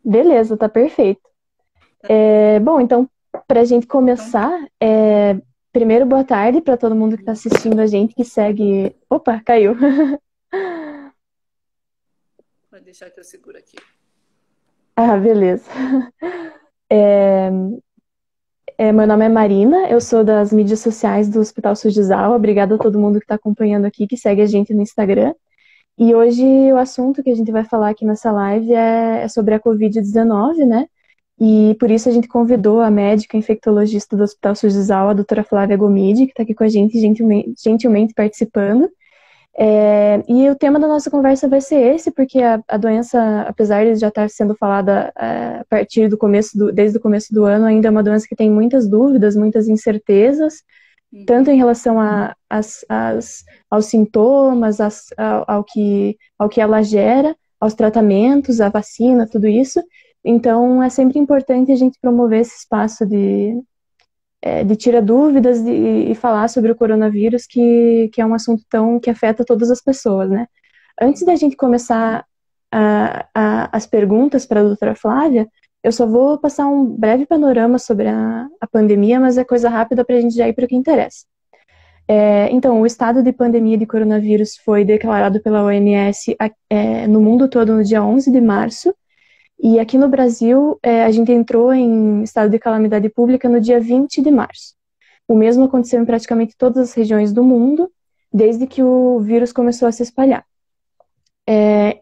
Beleza, tá perfeito. Bom, então, para a gente Então, tá. começar, primeiro, boa tarde para todo mundo que está assistindo a gente, que segue. Opa, caiu. Pode deixar que eu seguro aqui. Ah, beleza. É, Meu nome é Marina, eu sou das mídias sociais do Hospital Sujizal. Obrigada a todo mundo que está acompanhando aqui, que segue a gente no Instagram. E hoje o assunto que a gente vai falar aqui nessa live é sobre a Covid-19, né? E por isso a gente convidou a médica infectologista do Hospital Sujizal, a doutora Flávia Gomide, que está aqui com a gente gentilmente participando. E o tema da nossa conversa vai ser esse, porque a doença, apesar de já estar sendo falada a partir do desde o começo do ano, ainda é uma doença que tem muitas dúvidas, muitas incertezas, tanto Uhum. em relação aos sintomas, ao que ela gera, aos tratamentos, à vacina, tudo isso. Então, é sempre importante a gente promover esse espaço de tirar dúvidas e falar sobre o coronavírus, que é um assunto que afeta todas as pessoas, né? Antes da Uhum. gente começar as perguntas para a doutora Flávia, eu só vou passar um breve panorama sobre a pandemia, mas é coisa rápida para a gente já ir para o que interessa. Então, o estado de pandemia de coronavírus foi declarado pela OMS no mundo todo no dia 11 de março, e aqui no Brasil, a gente entrou em estado de calamidade pública no dia 20 de março. O mesmo aconteceu em praticamente todas as regiões do mundo, desde que o vírus começou a se espalhar.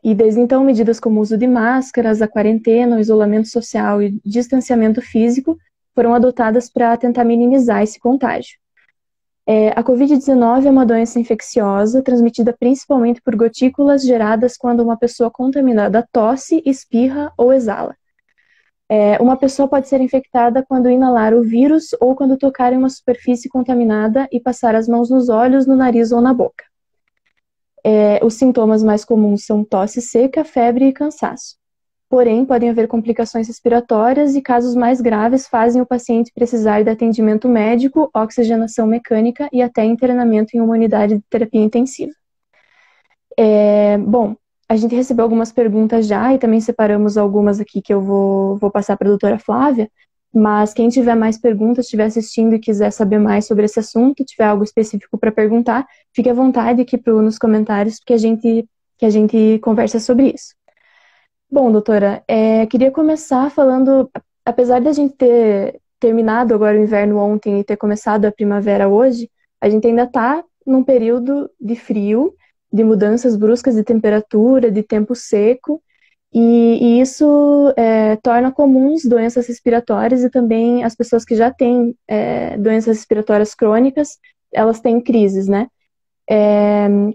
E desde então, medidas como o uso de máscaras, a quarentena, o isolamento social e distanciamento físico foram adotadas para tentar minimizar esse contágio. A Covid-19 é uma doença infecciosa transmitida principalmente por gotículas geradas quando uma pessoa contaminada tosse, espirra ou exala. Uma pessoa pode ser infectada quando inalar o vírus ou quando tocar em uma superfície contaminada e passar as mãos nos olhos, no nariz ou na boca. Os sintomas mais comuns são tosse seca, febre e cansaço. Porém, podem haver complicações respiratórias e casos mais graves fazem o paciente precisar de atendimento médico, oxigenação mecânica e até internamento em uma unidade de terapia intensiva. Bom, a gente recebeu algumas perguntas já e também separamos algumas aqui que eu vou passar para a doutora Flávia, mas quem tiver mais perguntas, estiver assistindo e quiser saber mais sobre esse assunto, tiver algo específico para perguntar, fique à vontade aqui nos comentários que a gente conversa sobre isso. Bom, doutora, queria começar falando, apesar da gente ter terminado agora o inverno ontem e ter começado a primavera hoje, a gente ainda está num período de frio, de mudanças bruscas de temperatura, de tempo seco, e isso torna comuns doenças respiratórias e também as pessoas que já têm doenças respiratórias crônicas, elas têm crises, né?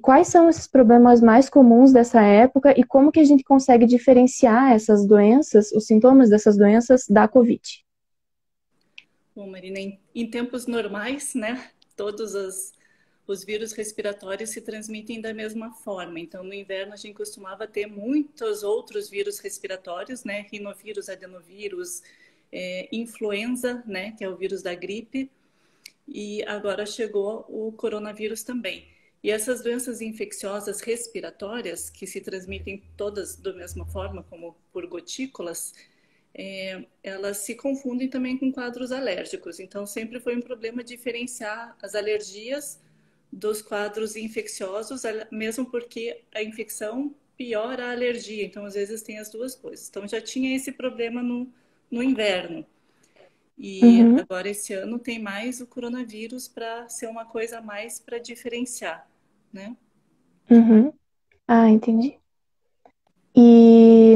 Quais são esses problemas mais comuns dessa época e como que a gente consegue diferenciar essas doenças, os sintomas dessas doenças da Covid? Bom, Marina, em tempos normais, né, os vírus respiratórios se transmitem da mesma forma. Então, no inverno, a gente costumava ter muitos outros vírus respiratórios, né, rinovírus, adenovírus, influenza, né, que é o vírus da gripe, e agora chegou o coronavírus também. E essas doenças infecciosas respiratórias, que se transmitem todas da mesma forma, como por gotículas, elas se confundem também com quadros alérgicos. Então, sempre foi um problema diferenciar as alergias dos quadros infecciosos, mesmo porque a infecção piora a alergia. Então, às vezes, tem as duas coisas. Então, já tinha esse problema no inverno. E Uhum, agora, esse ano, tem mais o coronavírus para ser uma coisa a mais para diferenciar, né? uhum. Ah, entendi. E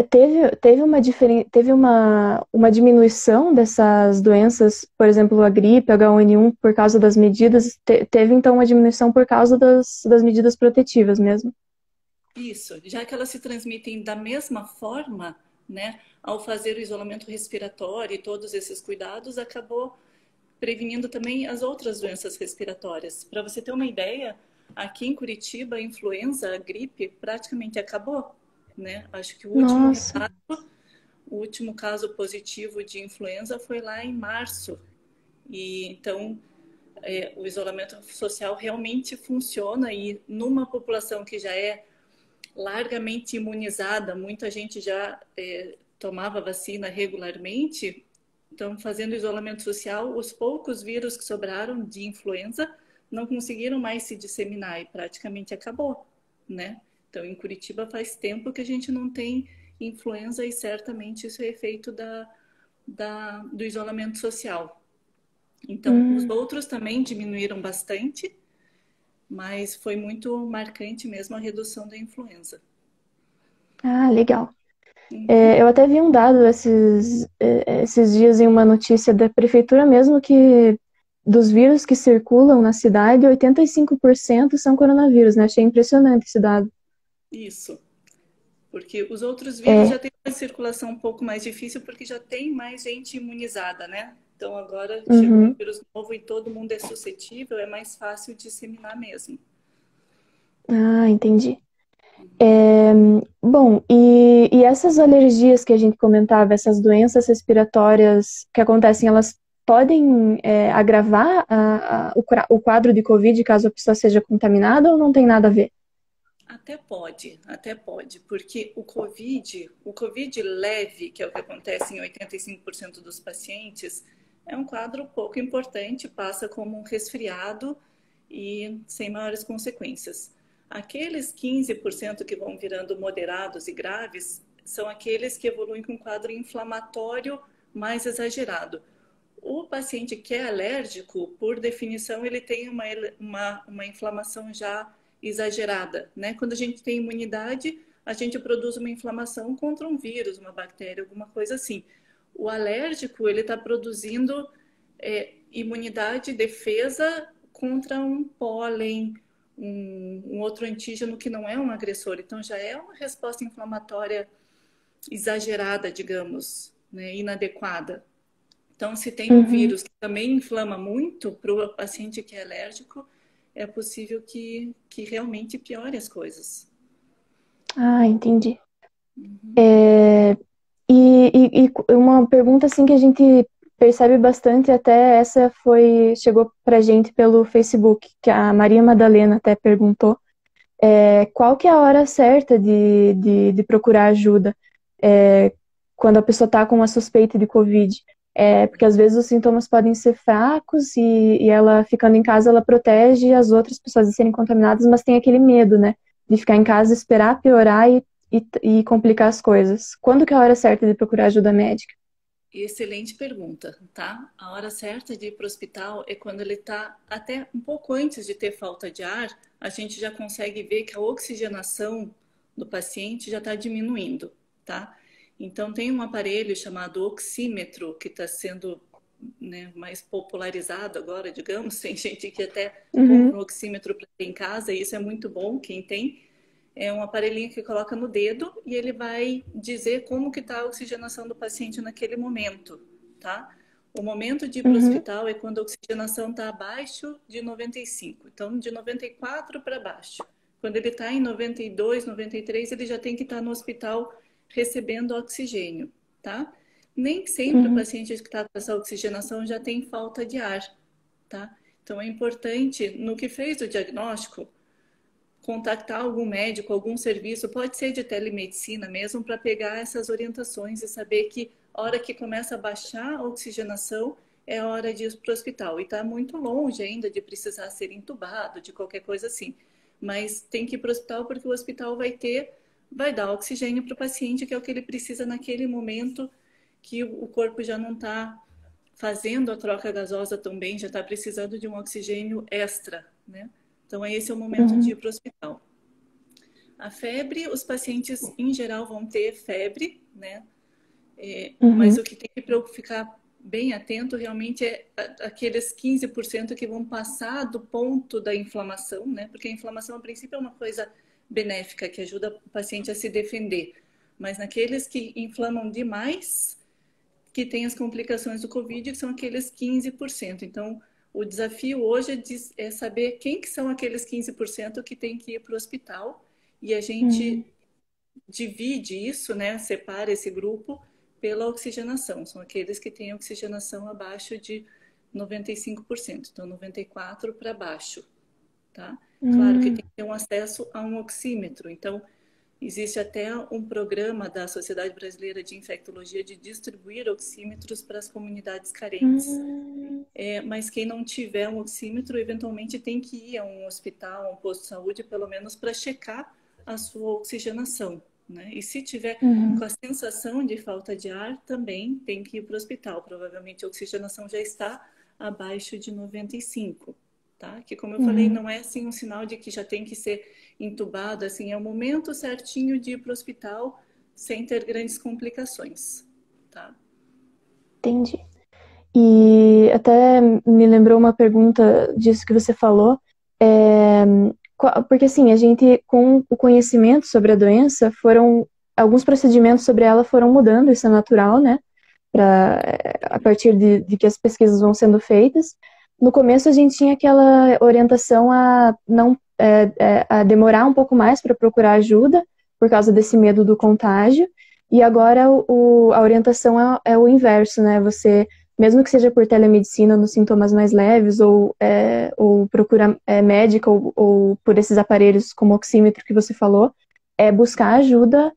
teve uma diminuição dessas doenças, por exemplo, a gripe, H1N1, por causa das medidas, teve então uma diminuição por causa das medidas protetivas mesmo. Isso, já que elas se transmitem da mesma forma, né, ao fazer o isolamento respiratório e todos esses cuidados, acabou prevenindo também as outras doenças respiratórias. Para você ter uma ideia, aqui em Curitiba, a influenza, a gripe, praticamente acabou, né? Acho que Nossa, o último caso positivo de influenza foi lá em março. E então o isolamento social realmente funciona e numa população que já é largamente imunizada, muita gente já tomava vacina regularmente, então fazendo isolamento social, os poucos vírus que sobraram de influenza não conseguiram mais se disseminar e praticamente acabou, né? Então, em Curitiba faz tempo que a gente não tem influenza e certamente isso é efeito do isolamento social. Então, os outros também diminuíram bastante, mas foi muito marcante mesmo a redução da influenza. Ah, legal. Eu até vi um dado esses dias em uma notícia da prefeitura mesmo que dos vírus que circulam na cidade, 85% são coronavírus, né? Achei impressionante esse dado. Isso, porque os outros vírus É, já têm uma circulação um pouco mais difícil porque já tem mais gente imunizada, né? Então agora chegou um uhum. vírus novo e todo mundo é suscetível, é mais fácil disseminar mesmo. Ah, entendi. É, bom, e essas alergias que a gente comentava, essas doenças respiratórias que acontecem, elas podem agravar o quadro de Covid caso a pessoa seja contaminada ou não tem nada a ver? Até pode, porque o COVID leve, que é o que acontece em 85% dos pacientes, é um quadro pouco importante, passa como um resfriado e sem maiores consequências. Aqueles 15% que vão virando moderados e graves são aqueles que evoluem com um quadro inflamatório mais exagerado. O paciente que é alérgico, por definição, ele tem uma inflamação já exagerada, né? Quando a gente tem imunidade, a gente produz uma inflamação contra um vírus, uma bactéria, alguma coisa assim. O alérgico, ele está produzindo imunidade, defesa contra um pólen, um outro antígeno que não é um agressor. Então, já é uma resposta inflamatória exagerada, digamos, né? Inadequada. Então, se tem um Uhum. vírus que também inflama muito para o paciente que é alérgico, é possível que realmente piore as coisas. Ah, entendi. É, e uma pergunta assim que a gente percebe bastante, até essa chegou pra gente pelo Facebook, que a Maria Madalena até perguntou, qual que é a hora certa de procurar ajuda quando a pessoa está com uma suspeita de Covid? Porque às vezes os sintomas podem ser fracos e ela ficando em casa ela protege as outras pessoas de serem contaminadas, mas tem aquele medo, né? De ficar em casa, esperar piorar e complicar as coisas. Quando que é a hora certa de procurar ajuda médica? Excelente pergunta, tá? A hora certa de ir para o hospital é quando ele está até um pouco antes de ter falta de ar, a gente já consegue ver que a oxigenação do paciente já está diminuindo, tá? Então tem um aparelho chamado oxímetro que está sendo, né, mais popularizado agora, digamos. Tem gente que até compra Uhum, um oxímetro para ter em casa e isso é muito bom, quem tem. É um aparelhinho que coloca no dedo e ele vai dizer como que está a oxigenação do paciente naquele momento, tá? O momento de ir para o uhum, hospital é quando a oxigenação está abaixo de 95, então de 94 para baixo. Quando ele está em 92, 93, ele já tem que estar no hospital recebendo oxigênio, tá? Nem sempre o uhum, paciente que está com essa oxigenação já tem falta de ar, tá? Então é importante, no que fez o diagnóstico, contactar algum médico, algum serviço, pode ser de telemedicina mesmo, para pegar essas orientações e saber que a hora que começa a baixar a oxigenação é a hora de ir para o hospital. E está muito longe ainda de precisar ser entubado, de qualquer coisa assim. Mas tem que ir para o hospital porque o hospital vai dar oxigênio para o paciente, que é o que ele precisa naquele momento que o corpo já não está fazendo a troca gasosa também, já está precisando de um oxigênio extra, né? Então, esse é o momento de uhum, ir para o hospital. A febre, os pacientes em geral vão ter febre, né? Mas uhum, o que tem que ficar bem atento realmente é aqueles 15% que vão passar do ponto da inflamação, né? Porque a inflamação, a princípio, é uma coisa benéfica que ajuda o paciente a se defender. Mas naqueles que inflamam demais, que tem as complicações do Covid, que são aqueles 15%. Então, o desafio hoje é saber quem que são aqueles 15% que tem que ir para o hospital e a gente uhum, divide isso, né, separa esse grupo pela oxigenação. São aqueles que têm oxigenação abaixo de 95%, então 94% para baixo, tá? Claro que uhum, tem que ter um acesso a um oxímetro, então Existe até um programa da Sociedade Brasileira de Infectologia de distribuir oxímetros para as comunidades carentes. Hum, Mas quem não tiver um oxímetro, eventualmente tem que ir a um hospital, a um posto de saúde, pelo menos para checar a sua oxigenação, né? E se tiver com uhum, a sensação de falta de ar, também tem que ir para o hospital. Provavelmente a oxigenação já está abaixo de 95, tá? Que, como eu falei, uhum. não é assim um sinal de que já tem que ser entubado, assim, é o momento certinho de ir para o hospital sem ter grandes complicações, tá? Entendi. E até me lembrou uma pergunta disso que você falou. É, porque assim, a gente, com o conhecimento sobre a doença, alguns procedimentos sobre ela foram mudando, isso é natural, né? A partir de que as pesquisas vão sendo feitas. No começo a gente tinha aquela orientação a não a demorar um pouco mais para procurar ajuda por causa desse medo do contágio. E agora a orientação é o inverso, né? Você, mesmo que seja por telemedicina nos sintomas mais leves, ou procura médica, ou por esses aparelhos como oxímetro que você falou, é buscar ajuda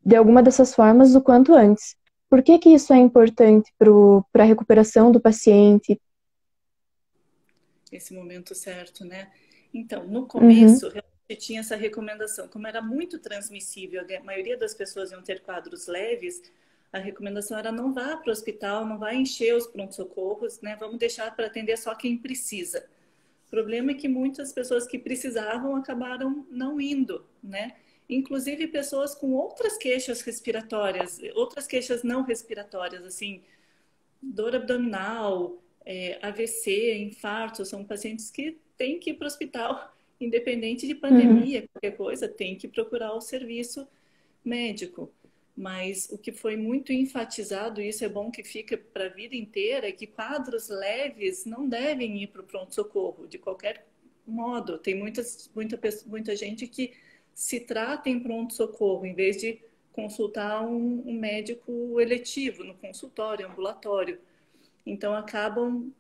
de alguma dessas formas o quanto antes. Por que que isso é importante para a recuperação do paciente? Esse momento certo, né? Então, no Uhum, começo, realmente tinha essa recomendação. Como era muito transmissível, a maioria das pessoas iam ter quadros leves, a recomendação era não vá para o hospital, não vá encher os pronto-socorros, né? Vamos deixar para atender só quem precisa. O problema é que muitas pessoas que precisavam acabaram não indo, né? Inclusive pessoas com outras queixas respiratórias, outras queixas não respiratórias, assim, dor abdominal, AVC, infarto, são pacientes que têm que ir para o hospital, independente de uhum, pandemia, qualquer coisa, tem que procurar o serviço médico. Mas o que foi muito enfatizado, e isso é bom que fica para a vida inteira, é que quadros leves não devem ir para o pronto-socorro, de qualquer modo. Tem muita gente que se trata em pronto-socorro, em vez de consultar um médico eletivo no consultório, ambulatório. Então, acabam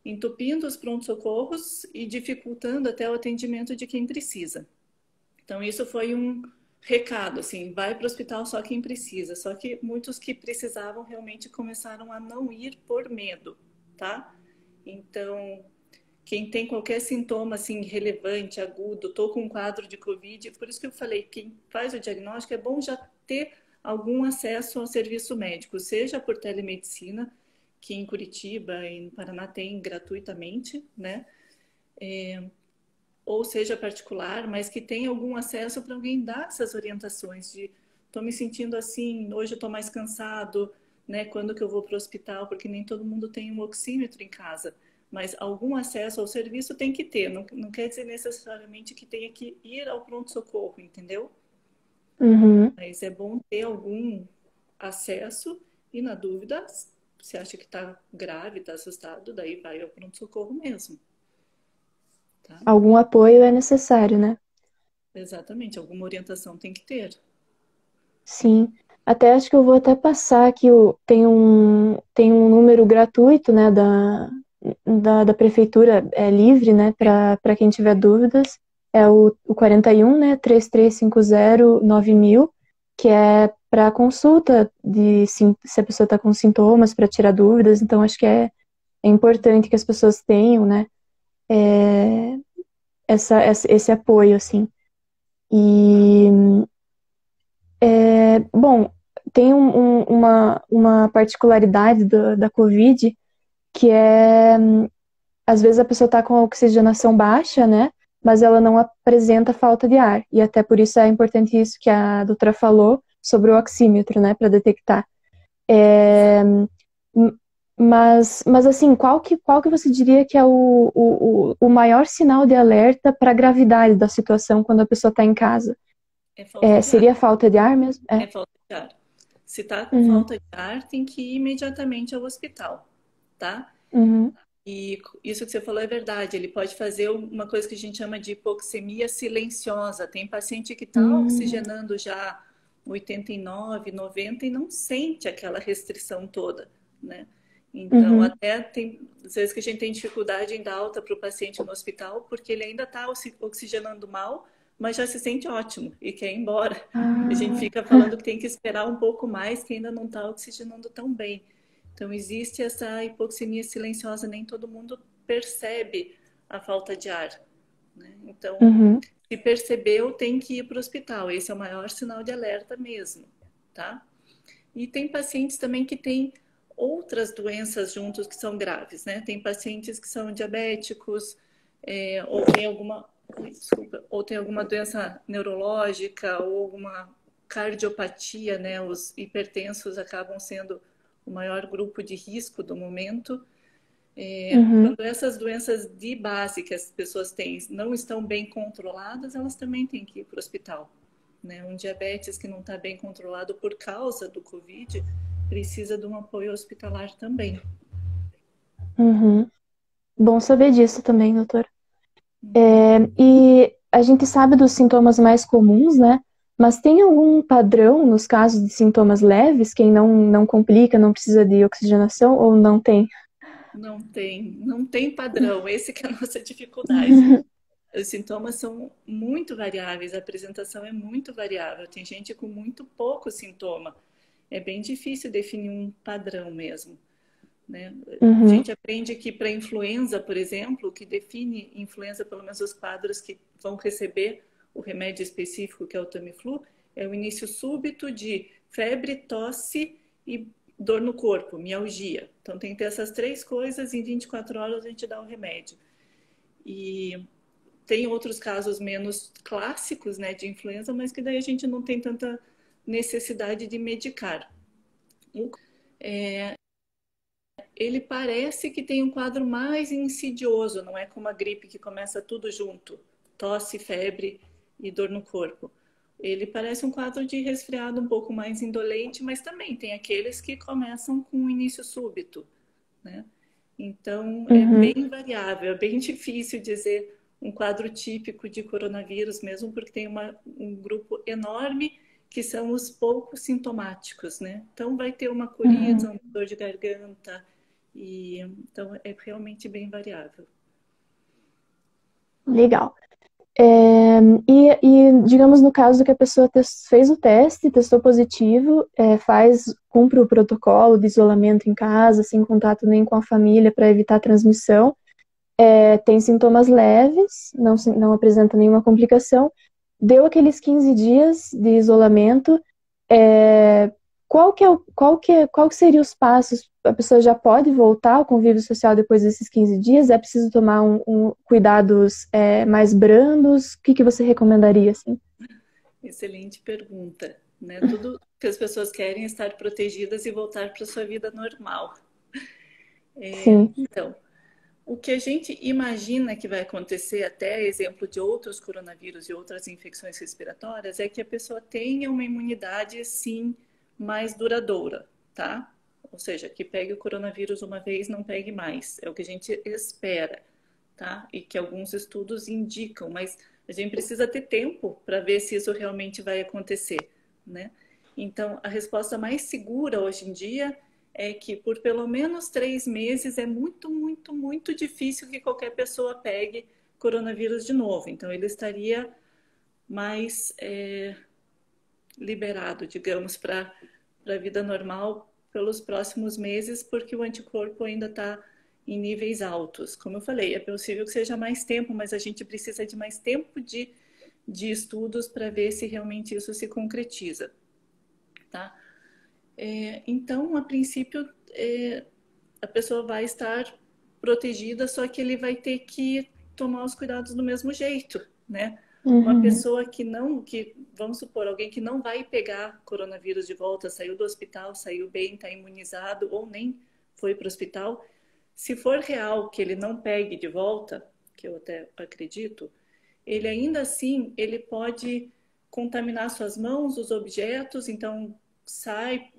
entupindo os pronto-socorros e dificultando até o atendimento de quem precisa. Então, isso foi um recado, assim, vai para o hospital só quem precisa. Só que muitos que precisavam realmente começaram a não ir por medo, tá? Então, quem tem qualquer sintoma, assim, relevante, agudo, tô com um quadro de Covid, por isso que eu falei, quem faz o diagnóstico é bom já ter algum acesso ao serviço médico, seja por telemedicina, que em Curitiba e no Paraná tem gratuitamente, né? Ou seja particular, mas que tenha algum acesso para alguém dar essas orientações de estou me sentindo assim, hoje eu estou mais cansado, né? Quando que eu vou para o hospital? Porque nem todo mundo tem um oxímetro em casa, mas algum acesso ao serviço tem que ter. Não quer dizer necessariamente que tenha que ir ao pronto-socorro, entendeu? uhum. Mas é bom ter algum acesso e, na dúvida, se acha que está grave, está assustado, daí vai ao pronto-socorro mesmo, tá? Algum apoio é necessário, né? Exatamente, alguma orientação tem que ter. Sim. Até acho que eu vou até passar aqui, tem um número gratuito, né, da prefeitura, é livre, né, para quem tiver dúvidas. É o 41, né, 33509000, que é para consulta se a pessoa está com sintomas, para tirar dúvidas. Então, acho que é importante que as pessoas tenham, né, é, esse apoio, assim. E, bom, tem uma particularidade da Covid, que é, às vezes a pessoa está com a oxigenação baixa, né? Mas ela não apresenta falta de ar. E até por isso é importante isso que a doutora falou sobre o oxímetro, né? Para detectar. É, Exato. mas assim, qual que você diria que é o maior sinal de alerta para a gravidade da situação quando a pessoa está em casa? É falta de ar. Seria falta de ar mesmo? É falta de ar. Se está com Uhum, falta de ar, tem que ir imediatamente ao hospital, tá? uhum, E isso que você falou é verdade. Ele pode fazer uma coisa que a gente chama de hipoxemia silenciosa. Tem paciente que está uhum, oxigenando já 89, 90 e não sente aquela restrição toda, né? Então, uhum, até tem, às vezes que a gente tem dificuldade em dar alta para o paciente no hospital, porque ele ainda está oxigenando mal, mas já se sente ótimo e quer ir embora. A gente Ah, fica falando que tem que esperar um pouco mais, que ainda não está oxigenando tão bem. Então, existe essa hipoxemia silenciosa, nem todo mundo percebe a falta de ar, né? Então, uhum, se percebeu, tem que ir para o hospital. Esse é o maior sinal de alerta mesmo, tá? E tem pacientes também que têm outras doenças juntos que são graves, né? Tem pacientes que são diabéticos, ou tem alguma, desculpa, ou tem alguma doença neurológica ou alguma cardiopatia, né? Os hipertensos acabam sendo o maior grupo de risco do momento. uhum, Quando essas doenças de base que as pessoas têm não estão bem controladas, elas também têm que ir para o hospital, né? Um diabetes que não está bem controlado por causa do Covid precisa de um apoio hospitalar também. uhum. Bom saber disso também, doutor. Uhum. E a gente sabe dos sintomas mais comuns, né? Mas tem algum padrão nos casos de sintomas leves, quem não complica, não precisa de oxigenação ou não tem? Não tem padrão, esse que é a nossa dificuldade. Os sintomas são muito variáveis, a apresentação é muito variável. Tem gente com muito pouco sintoma. É bem difícil definir um padrão mesmo, né? A Uhum, gente aprende que para influenza, por exemplo, o que define influenza, pelo menos os quadros que vão receber o remédio específico, que é o Tamiflu, é o início súbito de febre, tosse e dor no corpo, mialgia. Então tem que ter essas três coisas, em 24 horas a gente dá o remédio. E tem outros casos menos clássicos, né, de influenza, mas que daí a gente não tem tanta necessidade de medicar. Ele parece que tem um quadro mais insidioso, não é como a gripe que começa tudo junto, tosse, febre e dor no corpo. Ele parece um quadro de resfriado um pouco mais indolente, mas também tem aqueles que começam com um início súbito, né? Então é uhum, bem variável, é bem difícil dizer um quadro típico de coronavírus mesmo, porque tem um grupo enorme que são os poucos sintomáticos, né? Então vai ter uma coriza, uhum. uma dor de garganta, e então é realmente bem variável. Legal. Digamos, no caso que a pessoa fez o teste, testou positivo, cumpre o protocolo de isolamento em casa, sem contato nem com a família para evitar a transmissão, tem sintomas leves, não apresenta nenhuma complicação, deu aqueles 15 dias de isolamento, é, qual que seria os passos? A pessoa já pode voltar ao convívio social depois desses 15 dias? É preciso tomar cuidados mais brandos? O que você recomendaria, assim? Excelente pergunta, né? Tudo que as pessoas querem é estar protegidas e voltar para a sua vida normal. Sim. Então, o que a gente imagina que vai acontecer, até exemplo de outros coronavírus e outras infecções respiratórias, é que a pessoa tenha uma imunidade, sim, mais duradoura, tá? Ou seja, que pegue o coronavírus uma vez, não pegue mais. É o que a gente espera, tá? E que alguns estudos indicam, mas a gente precisa ter tempo para ver se isso realmente vai acontecer, né? Então, a resposta mais segura hoje em dia é que por pelo menos 3 meses é muito, muito, muito difícil que qualquer pessoa pegue coronavírus de novo. Então, ele estaria mais liberado, digamos, para a vida normal pelos próximos meses, porque o anticorpo ainda está em níveis altos. Como eu falei, é possível que seja mais tempo, mas a gente precisa de mais tempo de estudos para ver se realmente isso se concretiza, tá? Então, a princípio, a pessoa vai estar protegida, só que ele vai ter que tomar os cuidados do mesmo jeito, né? Uma Uhum. pessoa vamos supor, alguém que não vai pegar coronavírus de volta, saiu do hospital, saiu bem, está imunizado ou nem foi para o hospital, se for real que ele não pegue de volta, que eu até acredito, ele ainda assim, ele pode contaminar suas mãos, os objetos, então sai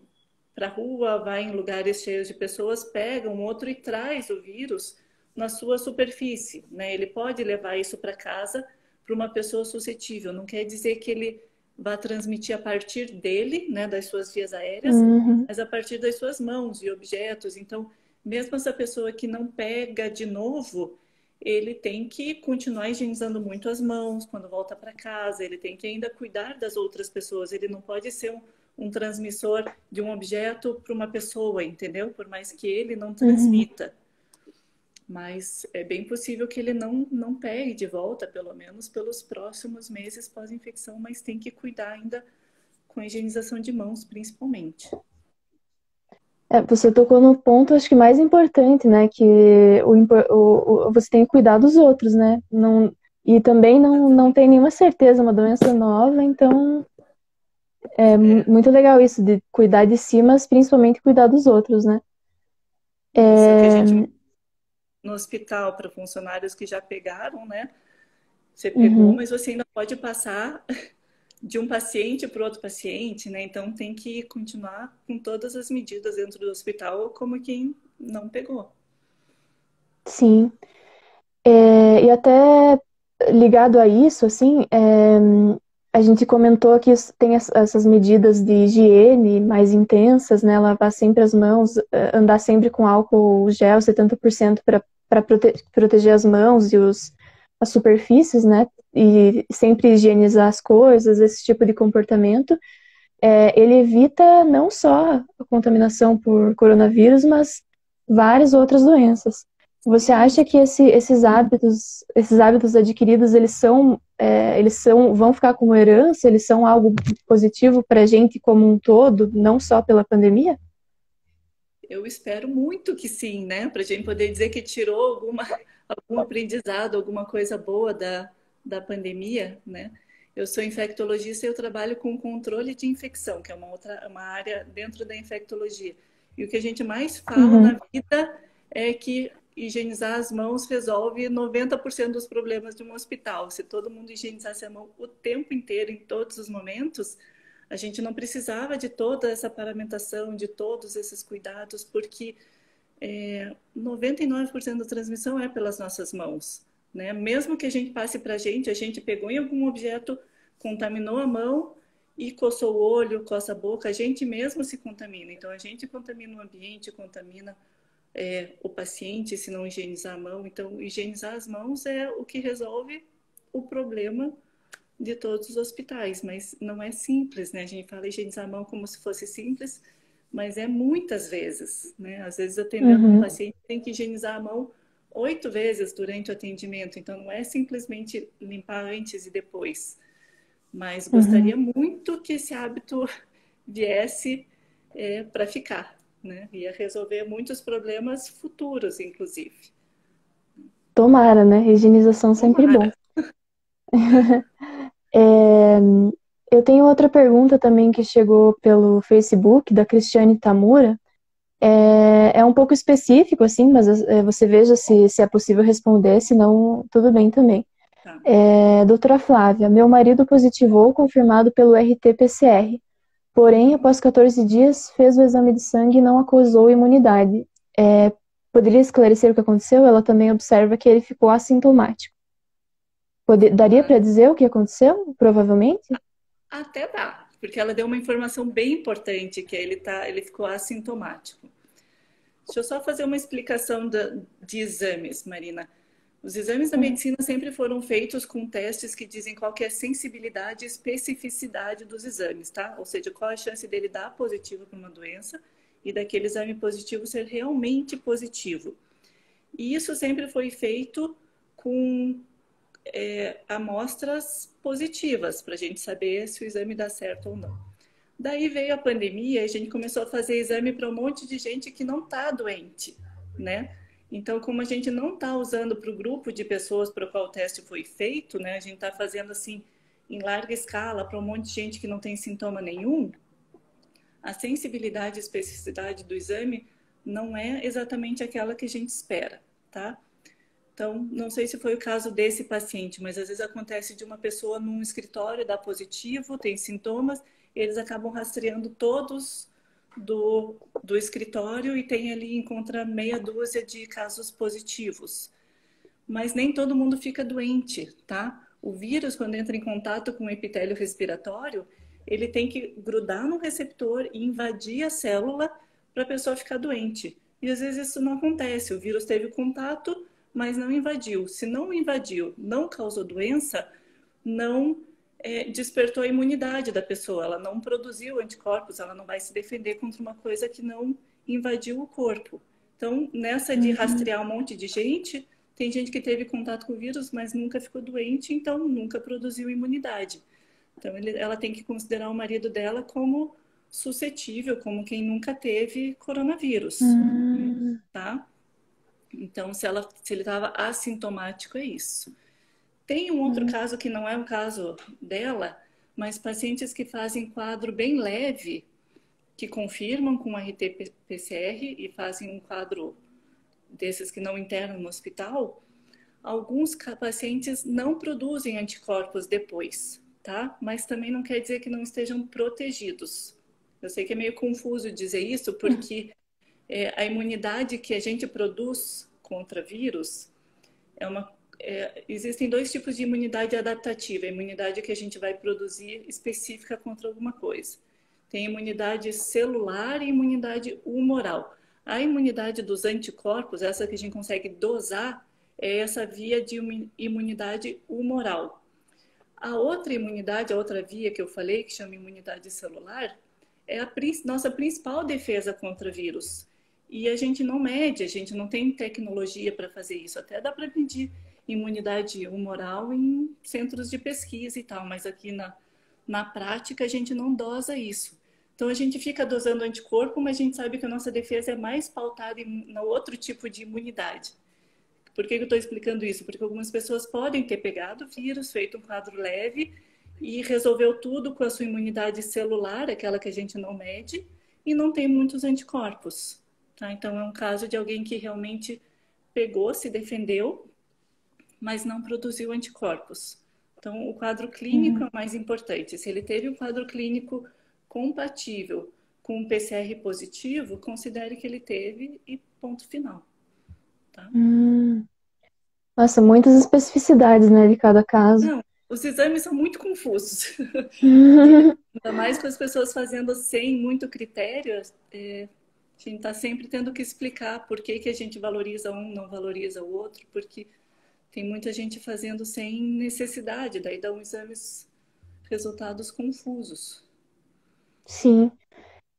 para a rua, vai em lugares cheios de pessoas, pega um outro e traz o vírus na sua superfície, né? Ele pode levar isso para casa para uma pessoa suscetível. Não quer dizer que ele vá transmitir a partir dele, né, das suas vias aéreas, Uhum. mas a partir das suas mãos e objetos. Então, mesmo essa pessoa que não pega de novo, ele tem que continuar higienizando muito as mãos quando volta para casa, ele tem que ainda cuidar das outras pessoas, ele não pode ser um transmissor de um objeto para uma pessoa, entendeu? Por mais que ele não Uhum. transmita. Mas é bem possível que ele não pegue de volta, pelo menos pelos próximos meses pós-infecção, mas tem que cuidar ainda com a higienização de mãos, principalmente. Você tocou no ponto, acho que mais importante, né? Que você tem que cuidar dos outros, né? Não, e também não tem nenhuma certeza, uma doença nova, então é É, muito legal isso, de cuidar de si, mas principalmente cuidar dos outros, né? isso é o que a É, gente no hospital para funcionários que já pegaram, né? Você pegou, uhum, mas você ainda pode passar de um paciente para outro paciente, né? Então tem que continuar com todas as medidas dentro do hospital, como quem não pegou. sim. E até ligado a isso, assim, a gente comentou que tem essas medidas de higiene mais intensas, né? Lavar sempre as mãos, andar sempre com álcool gel 70% para proteger as mãos e as superfícies, né? E sempre higienizar as coisas, esse tipo de comportamento. Ele evita não só a contaminação por coronavírus, mas várias outras doenças. Você Sim, acha que esses hábitos adquiridos, vão ficar como herança? Eles são algo positivo para a gente como um todo, não só pela pandemia? eu espero muito que sim, né? Para a gente poder dizer que tirou algum aprendizado, alguma coisa boa da pandemia, né? Eu sou infectologista e eu trabalho com controle de infecção, que é uma área dentro da infectologia. E o que a gente mais fala Uhum, na vida é que higienizar as mãos resolve 90% dos problemas de um hospital. Se todo mundo higienizasse a mão o tempo inteiro, em todos os momentos, a gente não precisava de toda essa paramentação, de todos esses cuidados, porque 99% da transmissão é pelas nossas mãos. Né? Mesmo que a gente passe para a gente pegou em algum objeto, contaminou a mão e coçou o olho, coça a boca, a gente mesmo se contamina. Então, a gente contamina o ambiente, contamina o paciente se não higienizar a mão. Então, higienizar as mãos é o que resolve o problema de todos os hospitais, mas não é simples, né? A gente fala higienizar a mão como se fosse simples, mas é muitas vezes, né? Às vezes atendendo um uhum, paciente tem que higienizar a mão 8 vezes durante o atendimento, então não é simplesmente limpar antes e depois, mas uhum. gostaria muito que esse hábito viesse para ficar, né? Ia resolver muitos problemas futuros, inclusive. Tomara, né? Higienização sempre bom. Tomara. É, eu tenho outra pergunta também que chegou pelo Facebook, da Cristiane Tamura. É um pouco específico, assim, mas você veja se é possível responder, se não, tudo bem também. Tá. Doutora Flávia, meu marido positivou confirmado pelo RT-PCR, porém, após 14 dias, fez o exame de sangue e não acusou imunidade. Poderia esclarecer o que aconteceu? Ela também observa que ele ficou assintomático. Daria Ah, para dizer o que aconteceu? Provavelmente? até dá, porque ela deu uma informação bem importante, que ele ficou assintomático. Deixa eu só fazer uma explicação de exames, Marina. Os exames da Uhum. medicina sempre foram feitos com testes que dizem qual que é a sensibilidade e especificidade dos exames, tá? Ou seja, qual a chance dele dar positivo para uma doença e daquele exame positivo ser realmente positivo. E isso sempre foi feito com amostras positivas, para a gente saber se o exame dá certo ou não. Daí veio a pandemia e a gente começou a fazer exame para um monte de gente que não está doente, né? Então, como a gente não está usando para o grupo de pessoas para o qual o teste foi feito, né? A gente está fazendo assim em larga escala para um monte de gente que não tem sintoma nenhum, a sensibilidade e especificidade do exame não é exatamente aquela que a gente espera, tá? Então, não sei se foi o caso desse paciente, mas às vezes acontece de uma pessoa num escritório dar positivo, tem sintomas, eles acabam rastreando todos do escritório e tem ali, encontra meia dúzia de casos positivos. Mas nem todo mundo fica doente, tá? O vírus, quando entra em contato com o epitélio respiratório, ele tem que grudar no receptor e invadir a célula para a pessoa ficar doente. E às vezes isso não acontece. O vírus teve contato, mas não invadiu. Se não invadiu, não causou doença, não despertou a imunidade da pessoa, ela não produziu anticorpos, ela não vai se defender contra uma coisa que não invadiu o corpo. Então, nessa de rastrear um monte de gente, tem gente que teve contato com o vírus, mas nunca ficou doente, então nunca produziu imunidade. Então, ela tem que considerar o marido dela como suscetível, como quem nunca teve coronavírus, tá? Então, se ele estava assintomático, é isso. Tem um outro caso que não é um caso dela, mas pacientes que fazem quadro bem leve, que confirmam com RT-PCR e fazem um quadro desses que não internam no hospital, alguns pacientes não produzem anticorpos depois, tá? Mas também não quer dizer que não estejam protegidos. Eu sei que é meio confuso dizer isso, porque a imunidade que a gente produz contra vírus existem dois tipos de imunidade adaptativa. A imunidade que a gente vai produzir específica contra alguma coisa. Tem imunidade celular e imunidade humoral. A imunidade dos anticorpos, essa que a gente consegue dosar, é essa via de imunidade humoral. A outra imunidade, a outra via que eu falei, que chama imunidade celular, é a nossa principal defesa contra vírus. E a gente não mede, a gente não tem tecnologia para fazer isso. Até dá para medir imunidade humoral em centros de pesquisa e tal, mas aqui na prática a gente não dosa isso. Então a gente fica dosando anticorpo, mas a gente sabe que a nossa defesa é mais pautada no outro tipo de imunidade. Por que eu estou explicando isso? Porque algumas pessoas podem ter pegado o vírus, feito um quadro leve e resolveu tudo com a sua imunidade celular, aquela que a gente não mede, e não tem muitos anticorpos. Tá? Então é um caso de alguém que realmente pegou, se defendeu, mas não produziu anticorpos. Então, o quadro clínico é o mais importante. Se ele teve um quadro clínico compatível com um PCR positivo, considere que ele teve e ponto final. Tá? Nossa, muitas especificidades, né, de cada caso. Não, os exames são muito confusos. Ainda mais com as pessoas fazendo sem muito critério, a gente está sempre tendo que explicar por que a gente valoriza um, não valoriza o outro, porque tem muita gente fazendo sem necessidade, daí dão exames, resultados confusos. Sim.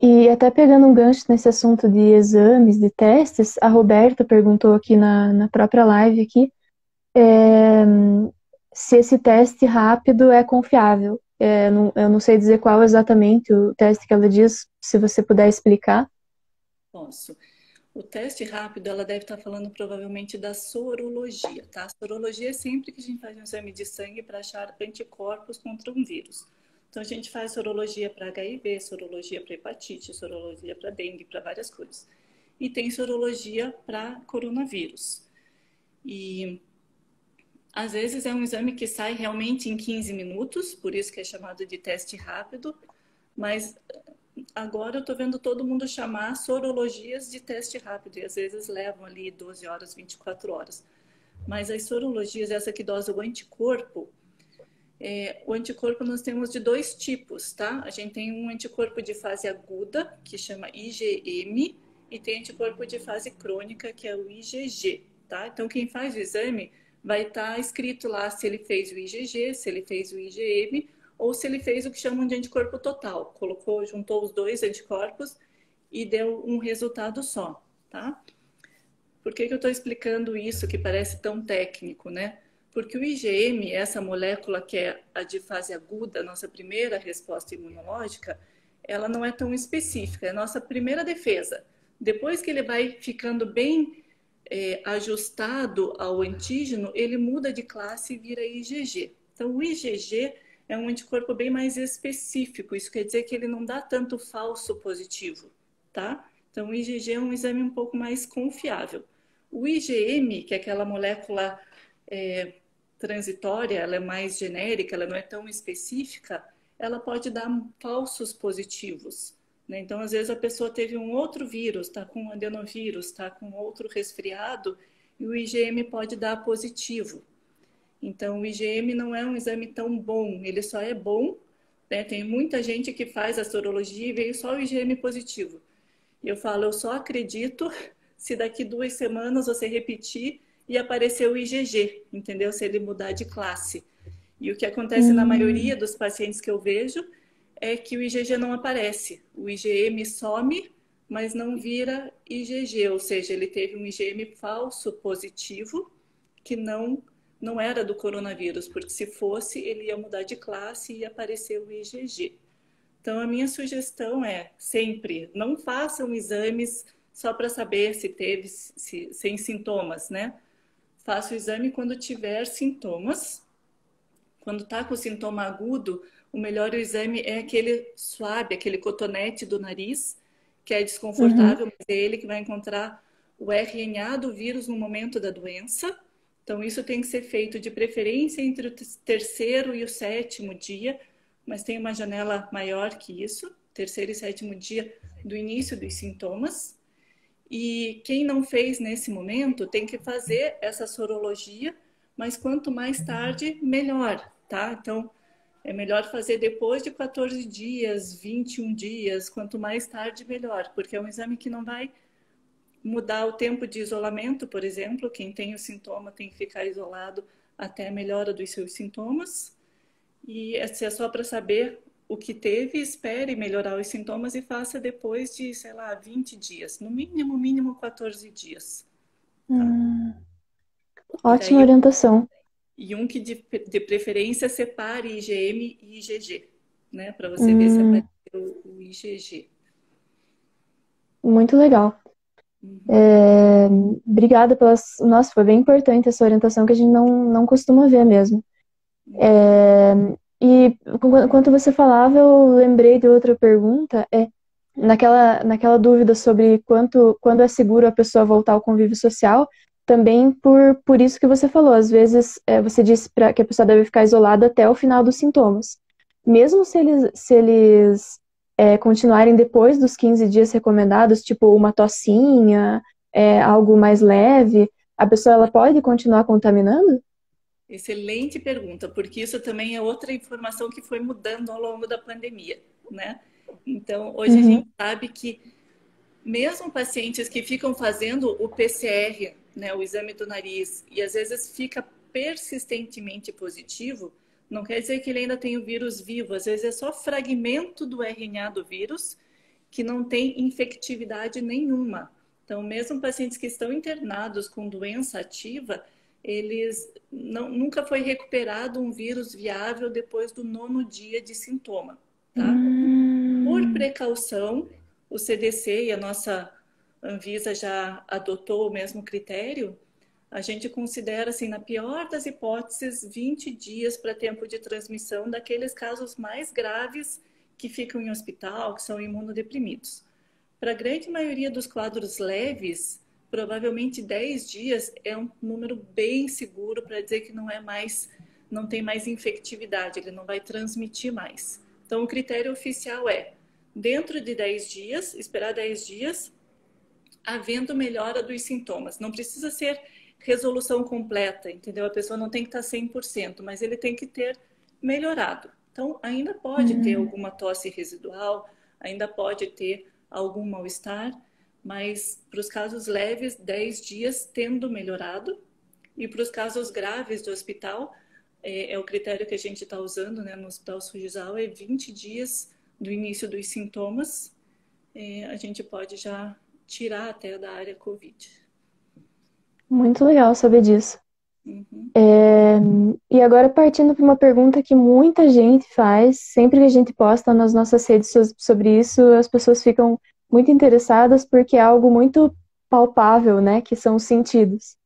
E até pegando um gancho nesse assunto de exames, de testes, a Roberta perguntou aqui na própria live aqui, se esse teste rápido é confiável. Eu não sei dizer qual exatamente o teste que ela diz, se você puder explicar. Posso. O teste rápido, ela deve estar falando provavelmente da sorologia, tá? A sorologia é sempre que a gente faz um exame de sangue para achar anticorpos contra um vírus. Então, a gente faz sorologia para HIV, sorologia para hepatite, sorologia para dengue, para várias coisas. E tem sorologia para coronavírus. E às vezes é um exame que sai realmente em 15 minutos, por isso que é chamado de teste rápido, mas agora eu estou vendo todo mundo chamar sorologias de teste rápido, e às vezes levam ali 12 horas, 24 horas. Mas as sorologias, essa que dosa o anticorpo, o anticorpo nós temos de dois tipos, tá? A gente tem um anticorpo de fase aguda, que chama IgM, e tem anticorpo de fase crônica, que é o IgG, tá? Então, quem faz o exame vai estar escrito lá se ele fez o IgG, se ele fez o IgM, ou se ele fez o que chamam de anticorpo total. Juntou os dois anticorpos e deu um resultado só, tá? Por que eu estou explicando isso, que parece tão técnico, né? Porque o IgM, essa molécula que é a de fase aguda, nossa primeira resposta imunológica, ela não é tão específica, é a nossa primeira defesa. Depois que ele vai ficando bem ajustado ao antígeno, ele muda de classe e vira IgG. Então, o IgG é um anticorpo bem mais específico, isso quer dizer que ele não dá tanto falso positivo, tá? Então, o IgG é um exame um pouco mais confiável. O IgM, que é aquela molécula transitória, ela é mais genérica, ela não é tão específica, ela pode dar falsos positivos. Né? Então, às vezes a pessoa teve um outro vírus, está com um adenovírus, está com outro resfriado, e o IgM pode dar positivo. Então, o IgM não é um exame tão bom, ele só é bom, né? Tem muita gente que faz a sorologia e veio só o IgM positivo. Eu falo, eu só acredito se daqui 2 semanas você repetir e aparecer o IgG, entendeu? Se ele mudar de classe. E o que acontece na Hum, maioria dos pacientes que eu vejo é que o IgG não aparece. O IgM some, mas não vira IgG, ou seja, ele teve um IgM falso positivo que não era do coronavírus, porque se fosse, ele ia mudar de classe e ia aparecer o IgG. Então, a minha sugestão é sempre não façam exames só para saber se teve sem sintomas, né? Faça o exame quando tiver sintomas. Quando está com sintoma agudo, o melhor exame é aquele suave, aquele cotonete do nariz, que é uhum. desconfortável, mas é ele que vai encontrar o RNA do vírus no momento da doença. Então, isso tem que ser feito de preferência entre o terceiro e o sétimo dia, mas tem uma janela maior que isso, terceiro e sétimo dia do início dos sintomas. E quem não fez nesse momento tem que fazer essa sorologia, mas quanto mais tarde, melhor, tá? Então, é melhor fazer depois de 14 dias, 21 dias, quanto mais tarde, melhor, porque é um exame que não vai mudar o tempo de isolamento, por exemplo. Quem tem o sintoma tem que ficar isolado até a melhora dos seus sintomas. E se é só para saber o que teve, espere melhorar os sintomas e faça depois de, sei lá, 20 dias, no mínimo, mínimo 14 dias, tá? Hum, E ótima daí, orientação. um que de preferência separe IgM e IgG, né? Para você ver se Hum, apareceu o IgG. muito legal. Uhum. Obrigada pelas. Nossa, foi bem importante essa orientação que a gente não costuma ver mesmo. E enquanto você falava, eu lembrei de outra pergunta. Naquela dúvida sobre quando é seguro a pessoa voltar ao convívio social, também por isso que você falou. Às vezes, você disse que a pessoa deve ficar isolada até o final dos sintomas. Mesmo se eles continuarem depois dos 15 dias recomendados, tipo uma tossinha, algo mais leve, a pessoa ela pode continuar contaminando? Excelente pergunta, porque isso também é outra informação que foi mudando ao longo da pandemia, né? Então, hoje a gente Uhum. sabe que mesmo pacientes que ficam fazendo o PCR, né, o exame do nariz, e às vezes fica persistentemente positivo, não quer dizer que ele ainda tem o vírus vivo, às vezes é só fragmento do RNA do vírus que não tem infectividade nenhuma. Então, mesmo pacientes que estão internados com doença ativa, eles nunca foi recuperado um vírus viável depois do 9º dia de sintoma, tá? Por Hum, precaução, o CDC e a nossa Anvisa já adotou o mesmo critério. A gente considera, assim, na pior das hipóteses, 20 dias para tempo de transmissão daqueles casos mais graves que ficam em hospital, que são imunodeprimidos. Para a grande maioria dos quadros leves, provavelmente 10 dias é um número bem seguro para dizer que não tem mais infectividade, ele não vai transmitir mais. Então, o critério oficial é, dentro de 10 dias, esperar 10 dias, havendo melhora dos sintomas. Não precisa ser resolução completa, entendeu? A pessoa não tem que estar 100%, mas ele tem que ter melhorado. Então, ainda pode ter hum. alguma tosse residual, ainda pode ter algum mal-estar, mas para os casos leves, 10 dias tendo melhorado, e para os casos graves do hospital, é o critério que a gente está usando, né, no Hospital Sujisal, é 20 dias do início dos sintomas, a gente pode já tirar até da área Covid. Muito legal saber disso. Uhum. E agora partindo para uma pergunta que muita gente faz, sempre que a gente posta nas nossas redes sobre isso, as pessoas ficam muito interessadas porque é algo muito palpável, né, que são os sentidos.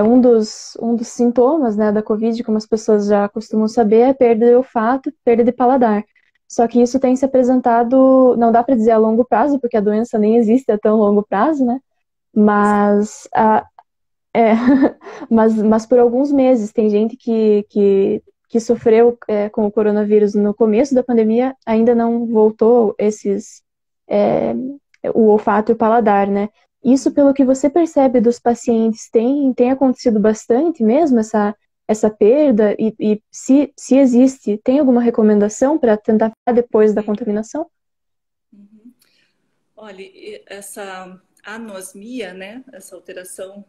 Um dos sintomas, né, da Covid, como as pessoas já costumam saber, é perda de olfato, perda de paladar. Só que isso tem se apresentado, não dá para dizer a longo prazo, porque a doença nem existe a tão longo prazo, né? Mas é, mas por alguns meses. Tem gente que sofreu com o coronavírus no começo da pandemia, ainda não voltou é, o olfato e o paladar, né? Isso, pelo que você percebe dos pacientes, tem acontecido bastante mesmo essa perda? E se existe, tem alguma recomendação para tentar depois da Sim. contaminação? Uhum. Olha, essa anosmia, né, essa alteração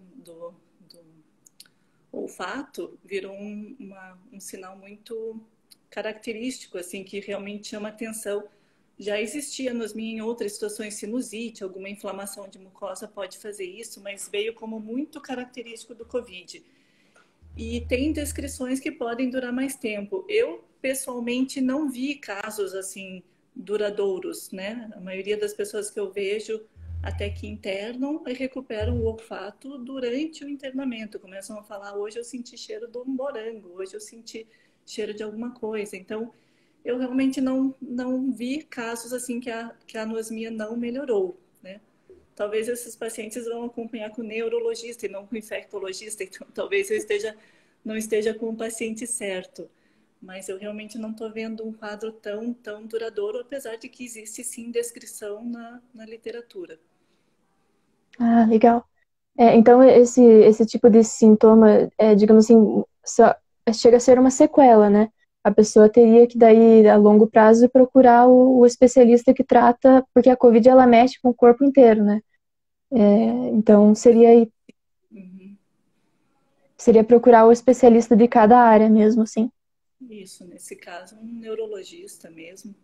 olfato virou um sinal muito característico, assim, que realmente chama atenção. Já existia anosmia em outras situações, sinusite, alguma inflamação de mucosa pode fazer isso, mas veio como muito característico do Covid. E tem descrições que podem durar mais tempo. Eu, pessoalmente, não vi casos assim duradouros, né? A maioria das pessoas que eu vejo até que internam e recuperam o olfato durante o internamento. Começam a falar, hoje eu senti cheiro de um morango, hoje eu senti cheiro de alguma coisa. Então, eu realmente não vi casos assim que a anosmia não melhorou, né? Talvez esses pacientes vão acompanhar com o neurologista e não com o infectologista, então talvez eu não esteja com o paciente certo. Mas eu realmente não estou vendo um quadro tão duradouro, apesar de que existe sim descrição na literatura. Ah, legal. Então, esse tipo de sintoma, digamos assim, chega a ser uma sequela, né? A pessoa teria que, daí, a longo prazo, procurar o especialista que trata, porque a Covid, ela mexe com o corpo inteiro, né? Então, Uhum. seria procurar o especialista de cada área mesmo, assim. Isso, nesse caso, um neurologista mesmo.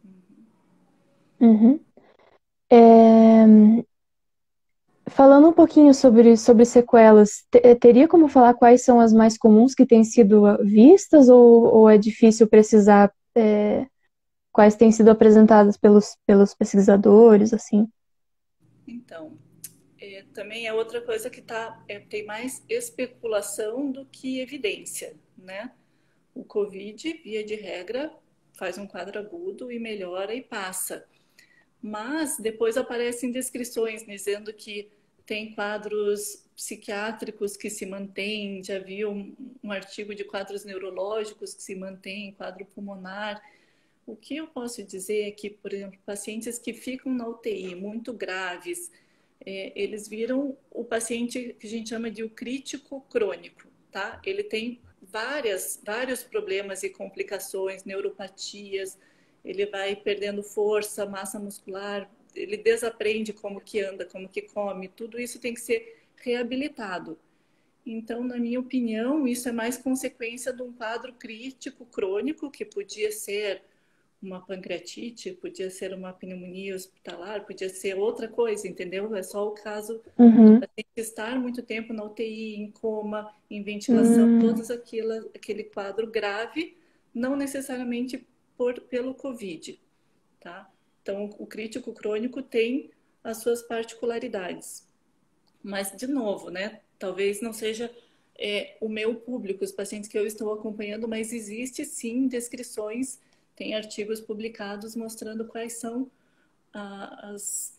Uhum. Falando um pouquinho sobre sequelas, teria como falar quais são as mais comuns que têm sido vistas, ou é difícil precisar quais têm sido apresentadas pelos pesquisadores, assim? Então, também é outra coisa que tem mais especulação do que evidência, né? O Covid, via de regra, faz um quadro agudo e melhora e passa. Mas depois aparecem descrições dizendo que tem quadros psiquiátricos que se mantêm, já vi um artigo de quadros neurológicos que se mantêm, quadro pulmonar. O que eu posso dizer é que, por exemplo, pacientes que ficam na UTI muito graves, eles viram o paciente que a gente chama de o crítico crônico, tá? Ele tem vários problemas e complicações, neuropatias, ele vai perdendo força, massa muscular, ele desaprende como que anda, como que come, tudo isso tem que ser reabilitado. Então, na minha opinião, isso é mais consequência de um quadro crítico crônico, que podia ser uma pancreatite, podia ser uma pneumonia hospitalar, podia ser outra coisa, entendeu? É só o caso do Uhum. paciente estar muito tempo na UTI, em coma, em ventilação, Hum, todos aquele quadro grave, não necessariamente pelo Covid, tá? Então, o crítico crônico tem as suas particularidades. Mas, de novo, né? Talvez não seja o meu público, os pacientes que eu estou acompanhando, mas existe sim descrições, tem artigos publicados mostrando quais são as.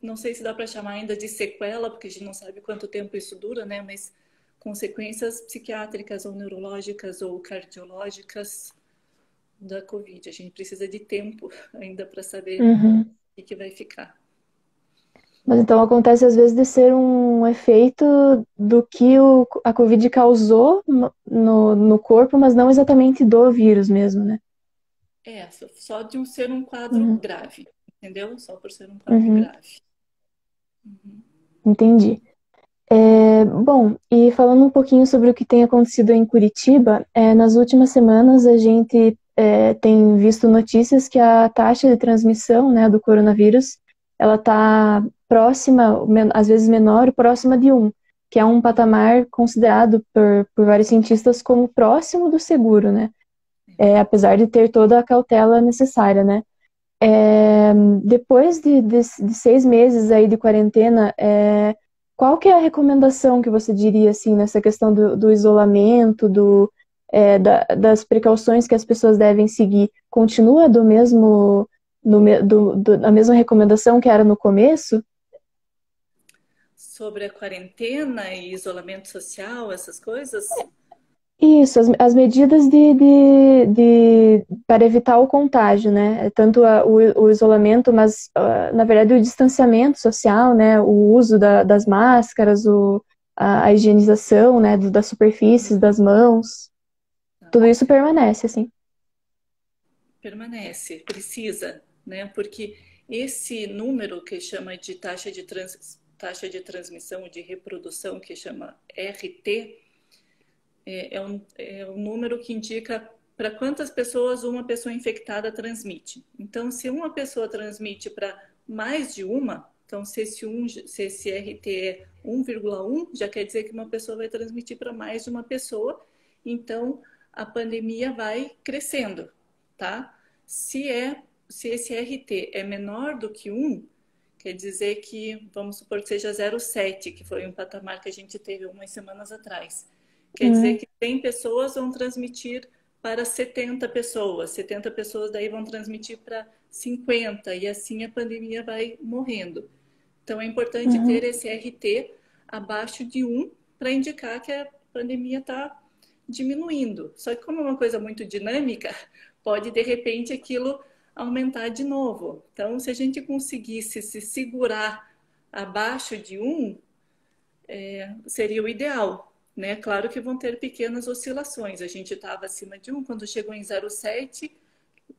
Não sei se dá para chamar ainda de sequela, porque a gente não sabe quanto tempo isso dura, né? Mas consequências psiquiátricas ou neurológicas ou cardiológicas da Covid. A gente precisa de tempo ainda para saber uhum. o que vai ficar. Mas então acontece às vezes de ser um efeito do que a Covid causou no corpo, mas não exatamente do vírus mesmo, né? Só de ser um quadro Uhum, grave, entendeu? Só por ser um quadro uhum, grave. Uhum. entendi. Bom, e falando um pouquinho sobre o que tem acontecido em Curitiba, nas últimas semanas a gente tem visto notícias que a taxa de transmissão, né, do coronavírus, ela está próxima, às vezes menor, próxima de 1, que é um patamar considerado por vários cientistas como próximo do seguro, né? Apesar de ter toda a cautela necessária, né? Depois de 6 meses aí de quarentena, qual que é a recomendação que você diria, assim, nessa questão do isolamento, das precauções que as pessoas devem seguir? Continua do mesmo, a mesma recomendação que era no começo? Sobre a quarentena e isolamento social, essas coisas? Isso, as medidas para evitar o contágio, né? Tanto o isolamento, mas, na verdade, o distanciamento social, né? O uso das máscaras, a higienização, né? Das superfícies, das mãos, Tá. tudo isso permanece, assim. Permanece, precisa, né? Porque esse número que chama de taxa de transmissão de reprodução, que chama RT, é um número que indica para quantas pessoas uma pessoa infectada transmite. Então, se uma pessoa transmite para mais de uma, então se esse RT é 1,1, já quer dizer que uma pessoa vai transmitir para mais de uma pessoa, então a pandemia vai crescendo, tá? Se esse RT é menor do que 1, quer dizer que, vamos supor que seja 0,7, que foi um patamar que a gente teve umas semanas atrás. Quer dizer Uhum. que 100 pessoas vão transmitir para 70 pessoas, 70 pessoas daí vão transmitir para 50, e assim a pandemia vai morrendo. Então é importante ter Uhum. esse RT abaixo de 1 para indicar que a pandemia está diminuindo. Só que como é uma coisa muito dinâmica, pode de repente aquilo aumentar de novo. Então, se a gente conseguisse se segurar abaixo de 1, seria o ideal, né? Claro que vão ter pequenas oscilações. A gente estava acima de 1, quando chegou em 0,7,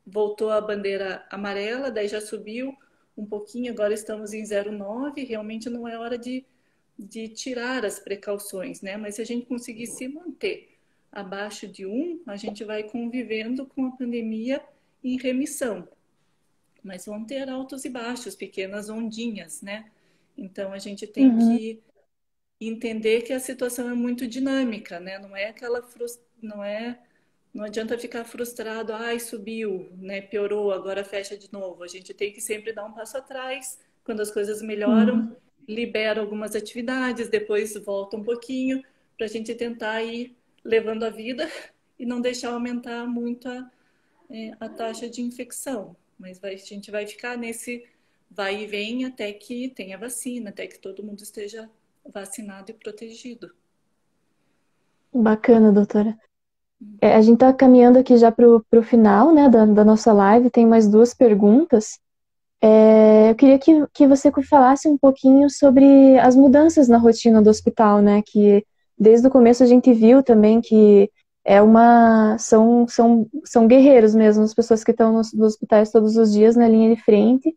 voltou a bandeira amarela, daí já subiu um pouquinho, agora estamos em 0,9. Realmente não é hora de tirar as precauções, né? Mas se a gente conseguir se manter abaixo de 1, a gente vai convivendo com a pandemia em remissão. Mas vão ter altos e baixos, pequenas ondinhas, né? Então a gente tem Uhum. que entender que a situação é muito dinâmica, né? Não é aquela não adianta ficar frustrado, ai, subiu, né? Piorou, agora fecha de novo. A gente tem que sempre dar um passo atrás. Quando as coisas melhoram, Uhum. libera algumas atividades, depois volta um pouquinho para a gente tentar ir levando a vida e não deixar aumentar muito a taxa de infecção. Mas a gente vai ficar nesse vai e vem até que tenha vacina, até que todo mundo esteja vacinado e protegido. Bacana, doutora. A gente está caminhando aqui já pro final, né, da nossa live. Tem mais duas perguntas. Eu queria que você falasse um pouquinho sobre as mudanças na rotina do hospital, né? Que desde o começo a gente viu também que são guerreiros mesmo, as pessoas que estão nos hospitais todos os dias na linha de frente.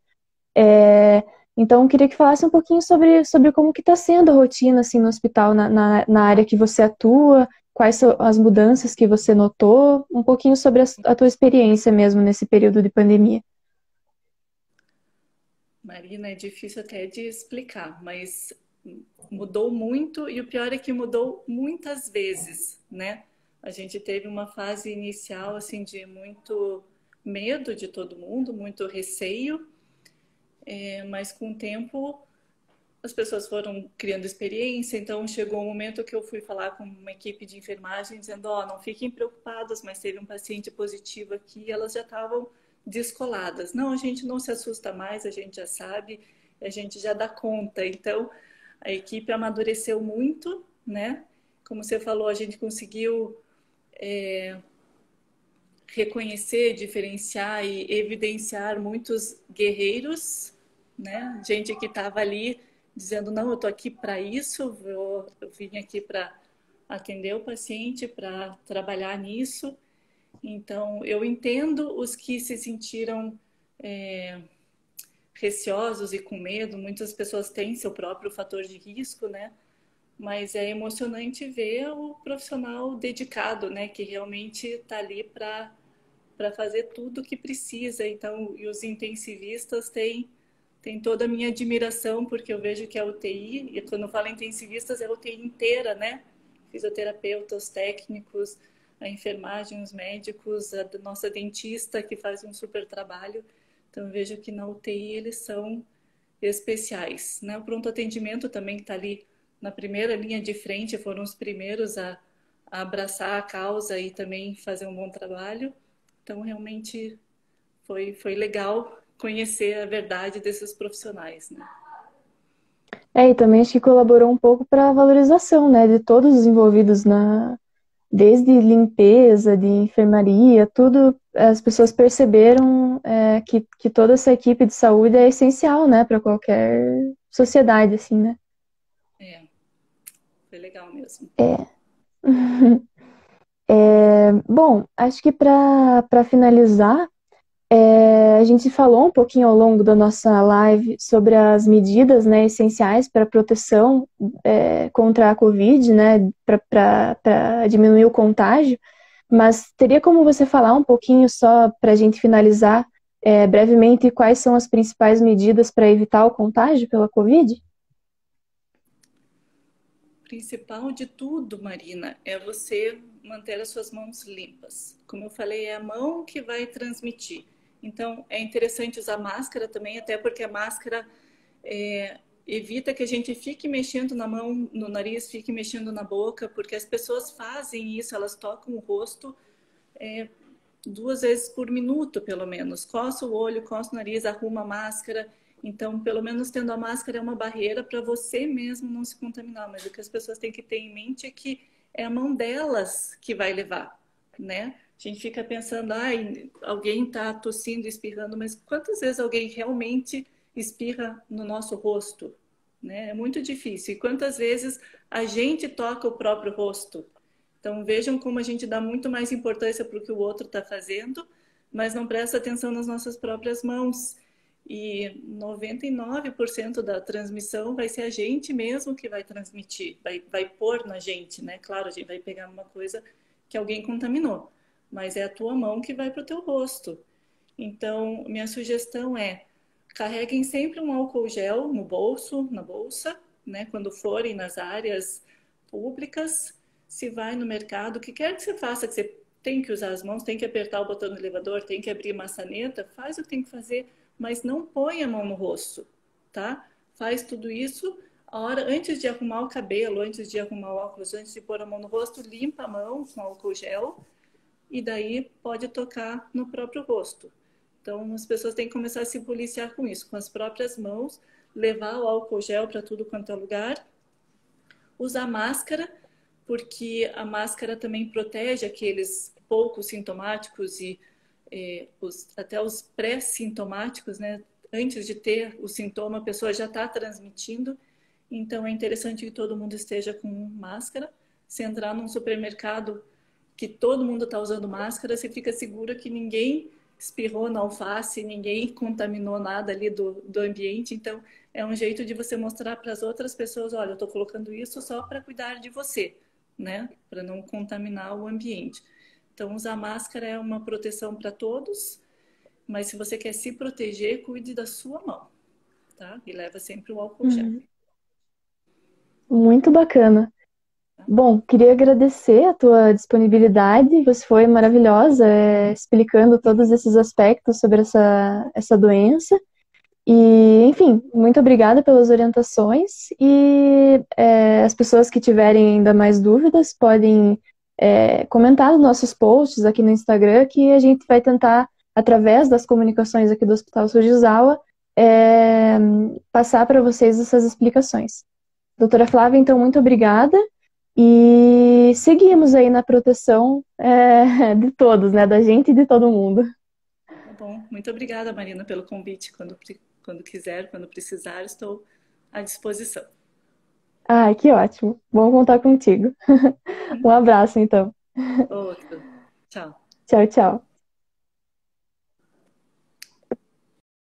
É, então, eu queria que falasse um pouquinho sobre como que está sendo a rotina assim, no hospital, na área que você atua, quais são as mudanças que você notou, um pouquinho sobre a tua experiência mesmo nesse período de pandemia. Marina, é difícil até de explicar, mas mudou muito e o pior é que mudou muitas vezes, né? A gente teve uma fase inicial assim de muito medo de todo mundo, muito receio, mas com o tempo as pessoas foram criando experiência, então chegou um momento que eu fui falar com uma equipe de enfermagem dizendo, ó, não fiquem preocupadas, mas teve um paciente positivo aqui, e elas já estavam descoladas. Não, a gente não se assusta mais, a gente já sabe, a gente já dá conta. Então, a equipe amadureceu muito, né? Como você falou, a gente conseguiu reconhecer, diferenciar e evidenciar muitos guerreiros, né? Gente que estava ali dizendo não, eu estou aqui para isso, eu vim aqui para atender o paciente, para trabalhar nisso. Então, eu entendo os que se sentiram receosos e com medo. Muitas pessoas têm seu próprio fator de risco, né? Mas é emocionante ver o profissional dedicado, né? Que realmente está ali para fazer tudo o que precisa. Então, e os intensivistas têm toda a minha admiração, porque eu vejo que a UTI, e quando eu falo intensivistas, é a UTI inteira, né? Fisioterapeutas, técnicos, a enfermagem, os médicos, a nossa dentista, que faz um super trabalho. Então, eu vejo que na UTI eles são especiais, né? O pronto atendimento também está ali na primeira linha de frente, foram os primeiros a abraçar a causa e também fazer um bom trabalho. Então, realmente foi legal conhecer a verdade desses profissionais, né? E também acho que colaborou um pouco para a valorização, né, de todos os envolvidos desde limpeza, de enfermaria, tudo, as pessoas perceberam que toda essa equipe de saúde é essencial, né, para qualquer sociedade, assim, né? É, foi legal mesmo. Bom, acho que para finalizar, A gente falou um pouquinho ao longo da nossa live sobre as medidas, né, essenciais para proteção contra a Covid, né, para diminuir o contágio, mas teria como você falar um pouquinho só para a gente finalizar brevemente quais são as principais medidas para evitar o contágio pela Covid? O principal de tudo, Marina, é você manter as suas mãos limpas. Como eu falei, é a mão que vai transmitir. Então, é interessante usar máscara também, até porque a máscara evita que a gente fique mexendo na mão, no nariz, fique mexendo na boca, porque as pessoas fazem isso, elas tocam o rosto 2 vezes por minuto, pelo menos. Coça o olho, coça o nariz, arruma a máscara. Então, pelo menos tendo a máscara é uma barreira para você mesmo não se contaminar. Mas o que as pessoas têm que ter em mente é que é a mão delas que vai levar, né? A gente fica pensando, ai, alguém está tossindo, espirrando, mas quantas vezes alguém realmente espirra no nosso rosto? Né? É muito difícil. E quantas vezes a gente toca o próprio rosto? Então vejam como a gente dá muito mais importância para o que o outro está fazendo, mas não presta atenção nas nossas próprias mãos. E 99% da transmissão vai ser a gente mesmo que vai transmitir, vai pôr na gente, né? Claro, a gente vai pegar uma coisa que alguém contaminou, mas é a tua mão que vai para o teu rosto. Então, minha sugestão é: carreguem sempre um álcool gel no bolso, na bolsa, né? Quando forem nas áreas públicas, se vai no mercado, o que quer que você faça, que você tem que usar as mãos, tem que apertar o botão do elevador, tem que abrir maçaneta, faz o que tem que fazer, mas não põe a mão no rosto, tá? Faz tudo isso a hora antes de arrumar o cabelo, antes de arrumar o óculos, antes de pôr a mão no rosto, limpa a mão com álcool gel e daí pode tocar no próprio rosto. Então, as pessoas têm que começar a se policiar com isso, com as próprias mãos, levar o álcool gel para tudo quanto é lugar, usar máscara, porque a máscara também protege aqueles poucos sintomáticos e até os pré-sintomáticos, né? Antes de ter o sintoma, a pessoa já está transmitindo. Então, é interessante que todo mundo esteja com máscara. Se entrar num supermercado que todo mundo está usando máscara, você fica segura que ninguém espirrou na alface, ninguém contaminou nada ali do ambiente. Então, é um jeito de você mostrar para as outras pessoas: olha, eu estou colocando isso só para cuidar de você, né? Para não contaminar o ambiente. Então, usar máscara é uma proteção para todos, mas se você quer se proteger, cuide da sua mão, tá? E leva sempre o álcool gel. Muito bacana. Bom, queria agradecer a tua disponibilidade, você foi maravilhosa, explicando todos esses aspectos sobre essa doença. E, enfim, muito obrigada pelas orientações e as pessoas que tiverem ainda mais dúvidas podem comentar nos nossos posts aqui no Instagram, que a gente vai tentar, através das comunicações aqui do Hospital Sojizawa, passar para vocês essas explicações. Doutora Flávia, então, muito obrigada. E seguimos aí na proteção de todos, né? Da gente e de todo mundo. Tá bom. Muito obrigada, Marina, pelo convite. Quando quiser, quando precisar, estou à disposição. Ai, que ótimo. Bom contar contigo. Um abraço, então. Outro. Tchau. Tchau, tchau.